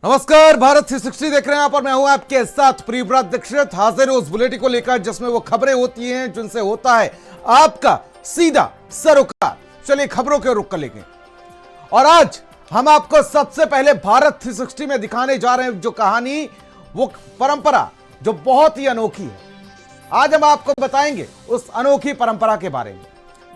नमस्कार, भारत 360 देख रहे हैं आप और मैं हूं आपके साथ प्रियव्रत दीक्षित, हाजिर उस बुलेटिन को लेकर जिसमें वो खबरें होती हैं जिनसे होता है आपका सीधा सरोकार। चलिए खबरों के रुख कर लेंगे और आज हम आपको सबसे पहले भारत 360 में दिखाने जा रहे हैं जो कहानी, वो परंपरा जो बहुत ही अनोखी है। आज हम आपको बताएंगे उस अनोखी परंपरा के बारे में।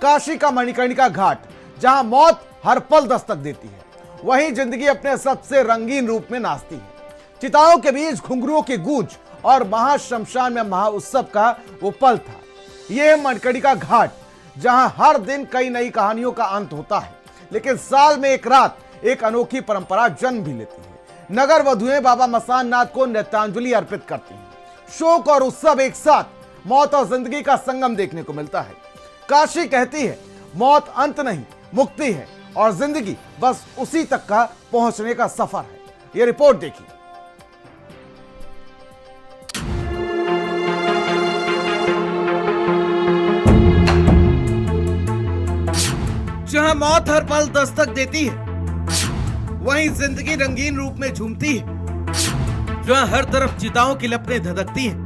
काशी का मणिकर्णिका घाट, जहां मौत हर पल दस्तक देती है, वहीं जिंदगी अपने सबसे रंगीन रूप में नाचती है। चिताओं के बीच घुंघरुओं की गूंज और महाश्मशान में महाउत्सव का वो पल था। यह मणिकर्णिका घाट, जहां हर दिन कई नई कहानियों का अंत होता है, लेकिन साल में एक रात एक अनोखी परंपरा जन्म भी लेती है। नगर वधुएं बाबा मसान नाथ को नृत्यांजलि अर्पित करती हैं। शोक और उत्सव एक साथ, मौत और जिंदगी का संगम देखने को मिलता है। काशी कहती है मौत अंत नहीं, मुक्ति है और जिंदगी बस उसी तक का पहुंचने का सफर है। यह रिपोर्ट देखिए। जहां मौत हर पल दस्तक देती है, वहीं जिंदगी रंगीन रूप में झूमती है। जहां हर तरफ चिताओं की लपटें धधकती हैं,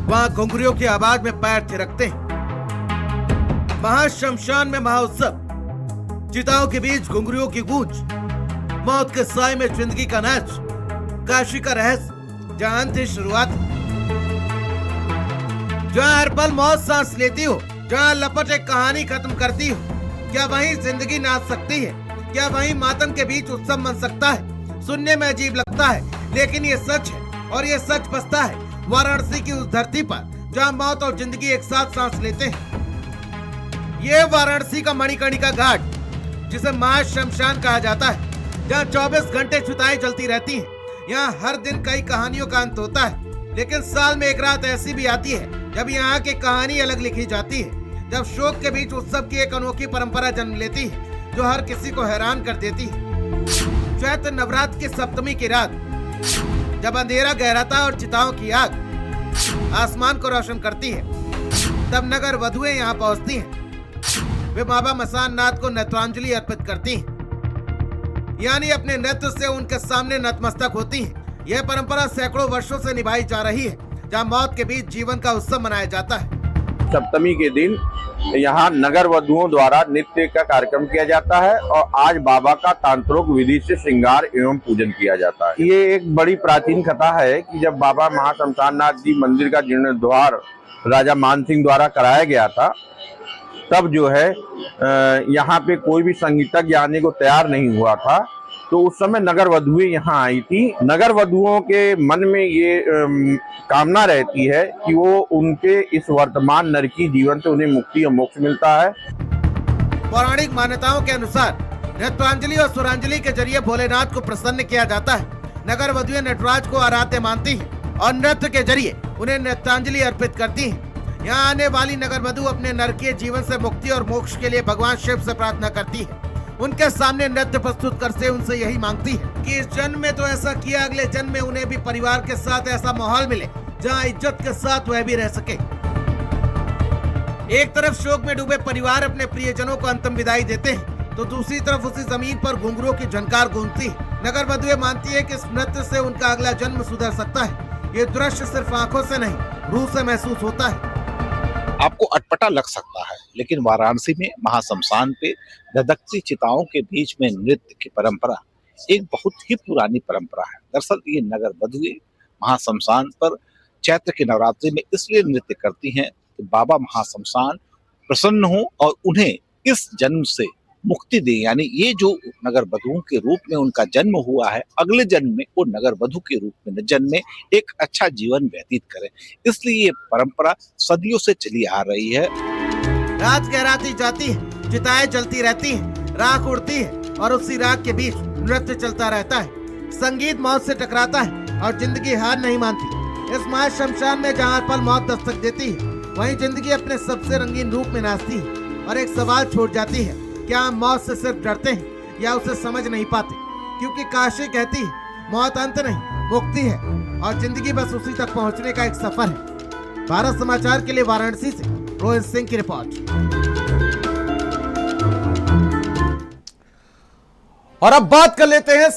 वहां घुंघरुओं की आवाज में पैर थिरकते हैं। महाश्मशान में महाउत्सव, चिताओं के बीच घुंघरुओं की गूंज, मौत के साए में जिंदगी का नाच। काशी का रहस्य, जहां अंत ही शुरुआत है। जहां हर पल मौत सांस लेती हो, जहां लपट एक कहानी खत्म करती हो। क्या वहीं जिंदगी नाच सकती है? क्या वहीं मातम के बीच उत्सव मन सकता है? सुनने में अजीब लगता है, लेकिन ये सच है और ये सच बसता है वाराणसी की उस धरती पर जहां मौत और जिंदगी एक साथ सांस लेते हैं। ये वाराणसी का मणिकर्णिका घाट, जिसे महाश्मशान कहा जाता है, जहाँ 24 घंटे चिताएं जलती रहती हैं। यहाँ हर दिन कई कहानियों का अंत होता है, लेकिन साल में एक रात ऐसी भी आती है जब यहाँ की कहानी अलग लिखी जाती है। जब शोक के बीच उत्सव की एक अनोखी परंपरा जन्म लेती है जो हर किसी को हैरान कर देती है। चैत्र नवरात्र की सप्तमी की रात, जब अंधेरा गहराता है और चिताओं की आग आसमान को रोशन करती है, तब नगर वधुएं यहाँ पहुँचती हैं। वे बाबा मसान नाथ को नृत्यांजलि अर्पित करती हैं, यानी अपने नृत्य से उनके सामने नतमस्तक होती हैं। यह परंपरा सैकड़ों वर्षों से निभाई जा रही है, जहां मौत के बीच जीवन का उत्सव मनाया जाता है। सप्तमी के दिन यहाँ नगर वधुओं द्वारा नृत्य का कार्यक्रम किया जाता है और आज बाबा का तांत्रिक विधि से श्रृंगार एवं पूजन किया जाता है। ये एक बड़ी प्राचीन कथा है कि जब बाबा महाश्मशान नाथ जी मंदिर का जीर्णोद्धार राजा मान सिंह द्वारा कराया गया था, तब जो है यहाँ पे कोई भी संगीतज्ञ आने को तैयार नहीं हुआ था। तो उस समय नगर वधुएं यहाँ आई थी। नगर वधुओं के मन में ये कामना रहती है कि वो उनके इस वर्तमान नरकी जीवन से उन्हें मुक्ति और मोक्ष मिलता है। पौराणिक मान्यताओं के अनुसार नृत्यांजलि और सुरांजलि के जरिए भोलेनाथ को प्रसन्न किया जाता है। नगर वधुएं नटराज को आराध्य मानती हैं और नृत्य के जरिए उन्हें नृत्यांजलि अर्पित करती हैं। यहाँ आने वाली नगर वधु अपने नरकीय जीवन से मुक्ति और मोक्ष के लिए भगवान शिव से प्रार्थना करती है। उनके सामने नृत्य प्रस्तुत करते उनसे यही मांगती है कि इस जन्म में तो ऐसा किया, अगले जन्म में उन्हें भी परिवार के साथ ऐसा माहौल मिले जहाँ इज्जत के साथ वह भी रह सके। एक तरफ शोक में डूबे परिवार अपने प्रियजनों को अंतिम विदाई देते हैं, तो दूसरी तरफ उसी जमीन पर घुंघरुओं की झनकार गूंजती है। नगर वधुएं मानती है कि इस नृत्य से उनका अगला जन्म सुधर सकता है। ये दृश्य सिर्फ आंखों से नहीं, रूह से महसूस होता है। आपको अटपटा लग सकता है, लेकिन वाराणसी में महाश्मशान पे धधकती चिताओं के बीच में नृत्य की परंपरा एक बहुत ही पुरानी परंपरा है। दरअसल ये नगर वधुएं महाश्मशान पर चैत्र के नवरात्रि में इसलिए नृत्य करती हैं कि बाबा महाश्मशान प्रसन्न हो और उन्हें इस जन्म से मुक्ति दे। यानी ये जो नगर वधुओं के रूप में उनका जन्म हुआ है, अगले जन्म में वो नगर वधु के रूप में न जन्मे, एक अच्छा जीवन व्यतीत करें। इसलिए ये परंपरा सदियों से चली आ रही है। रात गहराती जाती है, चिताएं जलती रहती हैं, राख उड़ती है और उसी राख के बीच नृत्य चलता रहता है। संगीत मौत से टकराता है और जिंदगी हार नहीं मानती। इस महाश्मशान में जहाँ हर पल मौत दस्तक देती है, वहीं जिंदगी अपने सबसे रंगीन रूप में नाचती है। और एक सवाल छोड़ जाती है, क्या हम मौत से सिर्फ डरते हैं या उसे समझ नहीं पाते? क्योंकि काशी कहती है मौत अंत नहीं, मुक्ति है और जिंदगी बस उसी तक पहुंचने का एक सफर है। भारत समाचार के लिए वाराणसी से रोहित सिंह की रिपोर्ट। और अब बात कर लेते हैं